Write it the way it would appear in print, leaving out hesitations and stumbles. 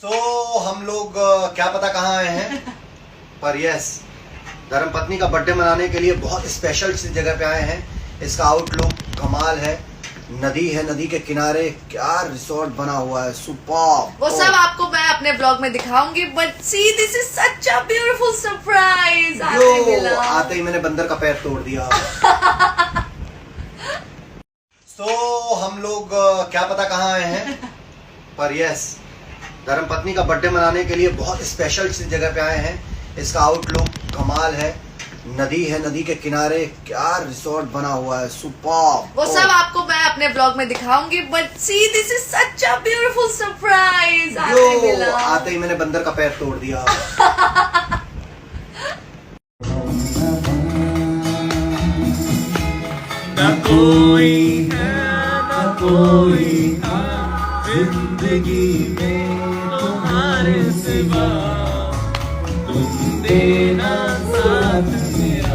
हम लोग क्या पता कहाँ आए हैं, पर यस, धर्मपत्नी का बर्थडे मनाने के लिए बहुत स्पेशल सी जगह पे आए हैं। इसका आउटलुक कमाल है, नदी है, नदी के किनारे क्या रिसोर्ट बना हुआ है, सुपर। वो सब आपको मैं अपने ब्लॉग में दिखाऊंगी, but see this is such a beautiful surprise. आते ही मैंने बंदर का पैर तोड़ दिया। हम लोग क्या पता कहाँ आए हैं, पर यस, धर्मपत्नी का बर्थडे मनाने के लिए बहुत स्पेशल सी जगह पे आए हैं। इसका आउटलुक कमाल है, नदी है, नदी के किनारे क्या रिसोर्ट बना हुआ है, सुपर। वो सब आपको मैं अपने ब्लॉग में दिखाऊंगी, but see this is such a beautiful surprise. आते ही मैंने बंदर का पैर तोड़ दिया। न कोई है न कोई जिंदगी में तुम्हारे सिवा, तुम देना साथ मेरा।